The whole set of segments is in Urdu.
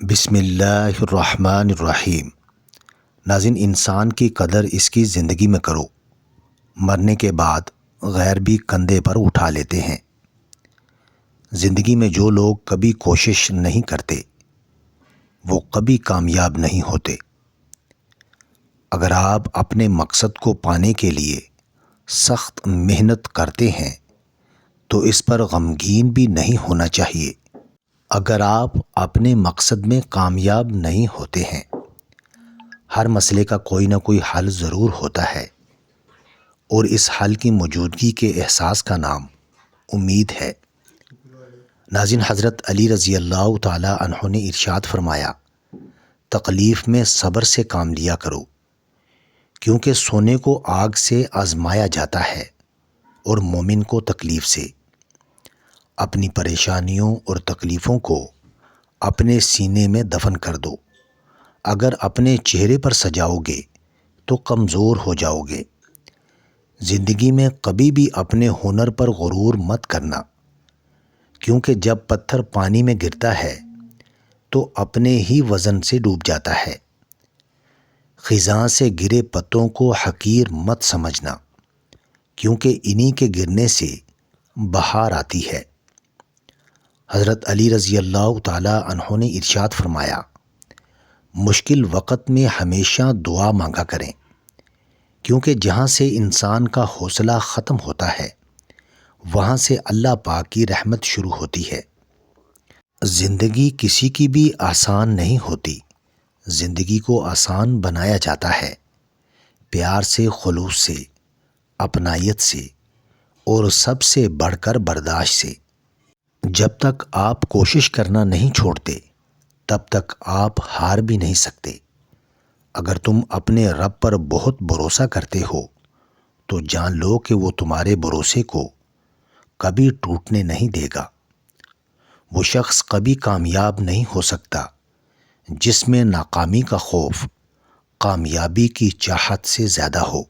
بسم اللہ الرحمن الرحیم۔ ناظرین، انسان کی قدر اس کی زندگی میں کرو، مرنے کے بعد غیر بھی کندھے پر اٹھا لیتے ہیں۔ زندگی میں جو لوگ کبھی کوشش نہیں کرتے وہ کبھی کامیاب نہیں ہوتے۔ اگر آپ اپنے مقصد کو پانے کے لیے سخت محنت کرتے ہیں تو اس پر غمگین بھی نہیں ہونا چاہیے۔ اگر آپ اپنے مقصد میں کامیاب نہیں ہوتے ہیں، ہر مسئلے کا کوئی نہ کوئی حل ضرور ہوتا ہے، اور اس حل کی موجودگی کے احساس کا نام امید ہے۔ ناظرین، حضرت علی رضی اللہ تعالی عنہ نے ارشاد فرمایا، تکلیف میں صبر سے کام لیا کرو، کیونکہ سونے کو آگ سے آزمایا جاتا ہے اور مومن کو تکلیف سے۔ اپنی پریشانیوں اور تکلیفوں کو اپنے سینے میں دفن کر دو۔ اگر اپنے چہرے پر سجاؤ گے تو کمزور ہو جاؤ گے۔ زندگی میں کبھی بھی اپنے ہنر پر غرور مت کرنا، کیونکہ جب پتھر پانی میں گرتا ہے تو اپنے ہی وزن سے ڈوب جاتا ہے۔ خزاں سے گرے پتوں کو حقیر مت سمجھنا، کیونکہ انہی کے گرنے سے بہار آتی ہے۔ حضرت علی رضی اللہ تعالی عنہ نے ارشاد فرمایا، مشکل وقت میں ہمیشہ دعا مانگا کریں، کیونکہ جہاں سے انسان کا حوصلہ ختم ہوتا ہے وہاں سے اللہ پاک کی رحمت شروع ہوتی ہے۔ زندگی کسی کی بھی آسان نہیں ہوتی، زندگی کو آسان بنایا جاتا ہے پیار سے، خلوص سے، اپنائیت سے، اور سب سے بڑھ کر برداشت سے۔ جب تک آپ کوشش کرنا نہیں چھوڑتے تب تک آپ ہار بھی نہیں سکتے۔ اگر تم اپنے رب پر بہت بھروسہ کرتے ہو تو جان لو کہ وہ تمہارے بھروسے کو کبھی ٹوٹنے نہیں دے گا۔ وہ شخص کبھی کامیاب نہیں ہو سکتا جس میں ناکامی کا خوف کامیابی کی چاہت سے زیادہ ہو۔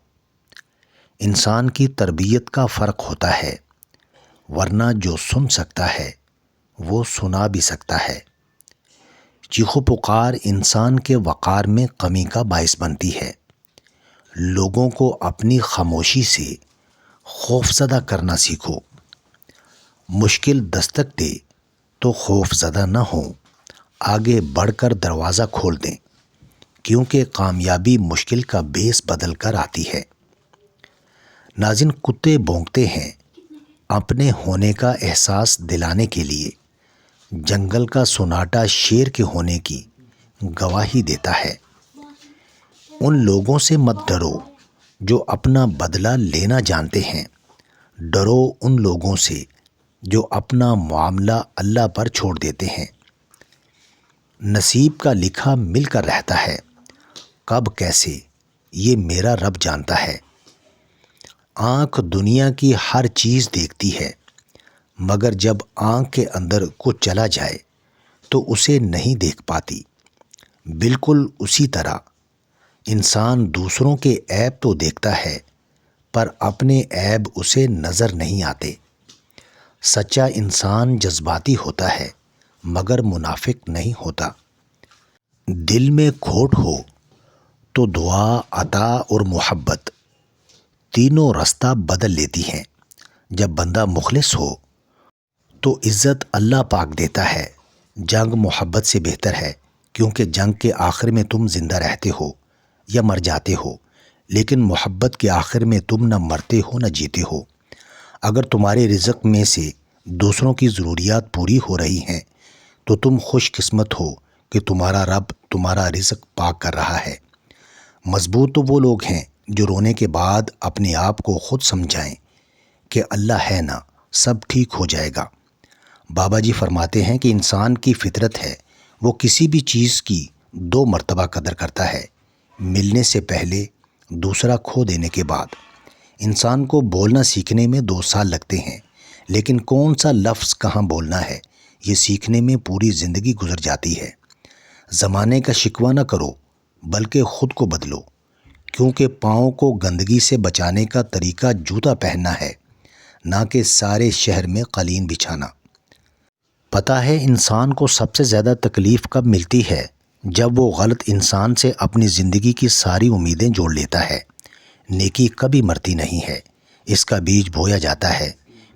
انسان کی تربیت کا فرق ہوتا ہے، ورنہ جو سن سکتا ہے وہ سنا بھی سکتا ہے۔ چیخو پکار انسان کے وقار میں کمی کا باعث بنتی ہے۔ لوگوں کو اپنی خاموشی سے خوف زدہ کرنا سیکھو۔ مشکل دستک دے تو خوف زدہ نہ ہو، آگے بڑھ کر دروازہ کھول دیں، کیونکہ کامیابی مشکل کا بیس بدل کر آتی ہے۔ ناظرین، کتے بھونکتے ہیں اپنے ہونے کا احساس دلانے کے لیے، جنگل کا سناٹا شیر کے ہونے کی گواہی دیتا ہے۔ ان لوگوں سے مت ڈرو جو اپنا بدلہ لینا جانتے ہیں، ڈرو ان لوگوں سے جو اپنا معاملہ اللہ پر چھوڑ دیتے ہیں۔ نصیب کا لکھا مل کر رہتا ہے، کب کیسے یہ میرا رب جانتا ہے۔ آنکھ دنیا کی ہر چیز دیکھتی ہے، مگر جب آنکھ کے اندر کچھ چلا جائے تو اسے نہیں دیکھ پاتی۔ بالکل اسی طرح انسان دوسروں کے عیب تو دیکھتا ہے پر اپنے عیب اسے نظر نہیں آتے۔ سچا انسان جذباتی ہوتا ہے مگر منافق نہیں ہوتا۔ دل میں کھوٹ ہو تو دعا، عطا اور محبت تینوں رستہ بدل لیتی ہیں۔ جب بندہ مخلص ہو تو عزت اللہ پاک دیتا ہے۔ جنگ محبت سے بہتر ہے، کیونکہ جنگ کے آخر میں تم زندہ رہتے ہو یا مر جاتے ہو، لیکن محبت کے آخر میں تم نہ مرتے ہو نہ جیتے ہو۔ اگر تمہارے رزق میں سے دوسروں کی ضروریات پوری ہو رہی ہیں تو تم خوش قسمت ہو کہ تمہارا رب تمہارا رزق پاک کر رہا ہے۔ مضبوط تو وہ لوگ ہیں جو رونے کے بعد اپنے آپ کو خود سمجھائیں کہ اللہ ہے نا، سب ٹھیک ہو جائے گا۔ بابا جی فرماتے ہیں کہ انسان کی فطرت ہے، وہ کسی بھی چیز کی 2 مرتبہ قدر کرتا ہے، ملنے سے پہلے، دوسرا کھو دینے کے بعد۔ انسان کو بولنا سیکھنے میں 2 سال لگتے ہیں، لیکن کون سا لفظ کہاں بولنا ہے یہ سیکھنے میں پوری زندگی گزر جاتی ہے۔ زمانے کا شکوہ نہ کرو بلکہ خود کو بدلو، کیونکہ پاؤں کو گندگی سے بچانے کا طریقہ جوتا پہننا ہے، نہ کہ سارے شہر میں قالین بچھانا۔ پتہ ہے انسان کو سب سے زیادہ تکلیف کب ملتی ہے؟ جب وہ غلط انسان سے اپنی زندگی کی ساری امیدیں جوڑ لیتا ہے۔ نیکی کبھی مرتی نہیں ہے، اس کا بیج بویا جاتا ہے،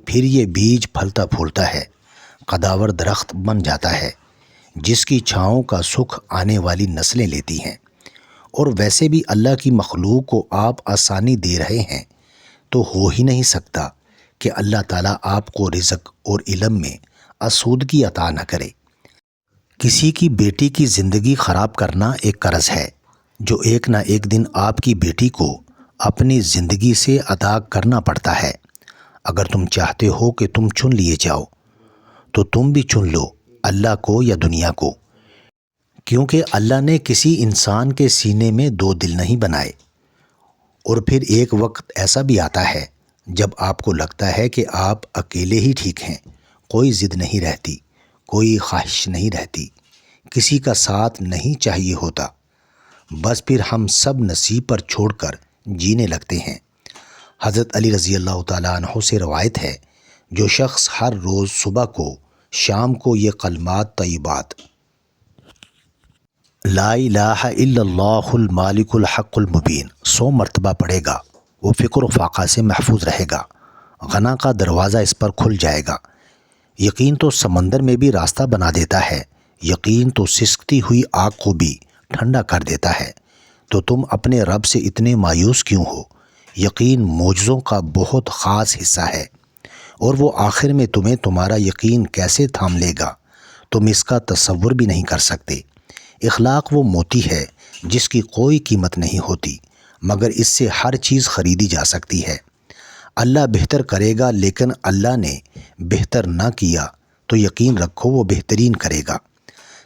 پھر یہ بیج پھلتا پھولتا ہے، قداور درخت بن جاتا ہے، جس کی چھاؤں کا سکھ آنے والی نسلیں لیتی ہیں۔ اور ویسے بھی اللہ کی مخلوق کو آپ آسانی دے رہے ہیں، تو ہو ہی نہیں سکتا کہ اللہ تعالیٰ آپ کو رزق اور علم میں آسودگی عطا نہ کرے۔ کسی کی بیٹی کی زندگی خراب کرنا ایک قرض ہے جو ایک نہ ایک دن آپ کی بیٹی کو اپنی زندگی سے ادا کرنا پڑتا ہے۔ اگر تم چاہتے ہو کہ تم چن لیے جاؤ تو تم بھی چن لو اللہ کو یا دنیا کو، کیونکہ اللہ نے کسی انسان کے سینے میں دو دل نہیں بنائے۔ اور پھر ایک وقت ایسا بھی آتا ہے جب آپ کو لگتا ہے کہ آپ اکیلے ہی ٹھیک ہیں، کوئی ضد نہیں رہتی، کوئی خواہش نہیں رہتی، کسی کا ساتھ نہیں چاہیے ہوتا، بس پھر ہم سب نصیب پر چھوڑ کر جینے لگتے ہیں۔ حضرت علی رضی اللہ تعالیٰ عنہ سے روایت ہے، جو شخص ہر روز صبح کو شام کو یہ کلمات طیبات لا الہ الا اللہ المالک الحق المبین 100 مرتبہ پڑھے گا، وہ فکر و فاقہ سے محفوظ رہے گا، غنا کا دروازہ اس پر کھل جائے گا۔ یقین تو سمندر میں بھی راستہ بنا دیتا ہے، یقین تو سسکتی ہوئی آگ کو بھی ٹھنڈا کر دیتا ہے۔ تو تم اپنے رب سے اتنے مایوس کیوں ہو؟ یقین معجزوں کا بہت خاص حصہ ہے، اور وہ آخر میں تمہیں تمہارا یقین کیسے تھام لے گا تم اس کا تصور بھی نہیں کر سکتے۔ اخلاق وہ موتی ہے جس کی کوئی قیمت نہیں ہوتی، مگر اس سے ہر چیز خریدی جا سکتی ہے۔ اللہ بہتر کرے گا، لیکن اللہ نے بہتر نہ کیا تو یقین رکھو وہ بہترین کرے گا۔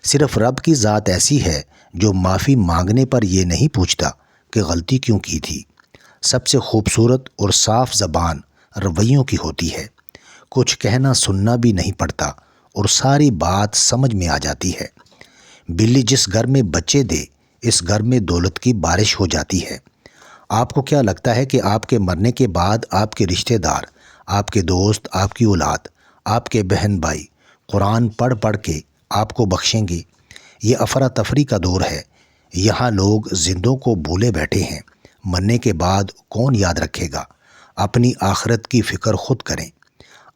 صرف رب کی ذات ایسی ہے جو معافی مانگنے پر یہ نہیں پوچھتا کہ غلطی کیوں کی تھی۔ سب سے خوبصورت اور صاف زبان رویوں کی ہوتی ہے، کچھ کہنا سننا بھی نہیں پڑتا اور ساری بات سمجھ میں آ جاتی ہے۔ بلی جس گھر میں بچے دے، اس گھر میں دولت کی بارش ہو جاتی ہے۔ آپ کو کیا لگتا ہے کہ آپ کے مرنے کے بعد آپ کے رشتہ دار، آپ کے دوست، آپ کی اولاد، آپ کے بہن بھائی قرآن پڑھ پڑھ کے آپ کو بخشیں گے؟ یہ افراتفری کا دور ہے، یہاں لوگ زندوں کو بھولے بیٹھے ہیں۔ مرنے کے بعد کون یاد رکھے گا؟ اپنی آخرت کی فکر خود کریں،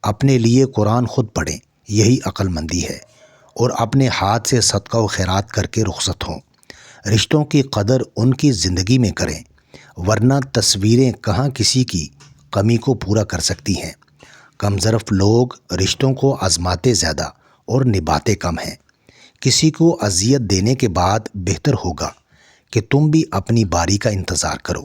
اپنے لیے قرآن خود پڑھیں، یہی عقل مندی ہے، اور اپنے ہاتھ سے صدقہ و خیرات کر کے رخصت ہوں۔ رشتوں کی قدر ان کی زندگی میں کریں، ورنہ تصویریں کہاں کسی کی کمی کو پورا کر سکتی ہیں۔ کم ظرف لوگ رشتوں کو آزماتے زیادہ اور نبھاتے کم ہیں۔ کسی کو اذیت دینے کے بعد بہتر ہوگا کہ تم بھی اپنی باری کا انتظار کرو۔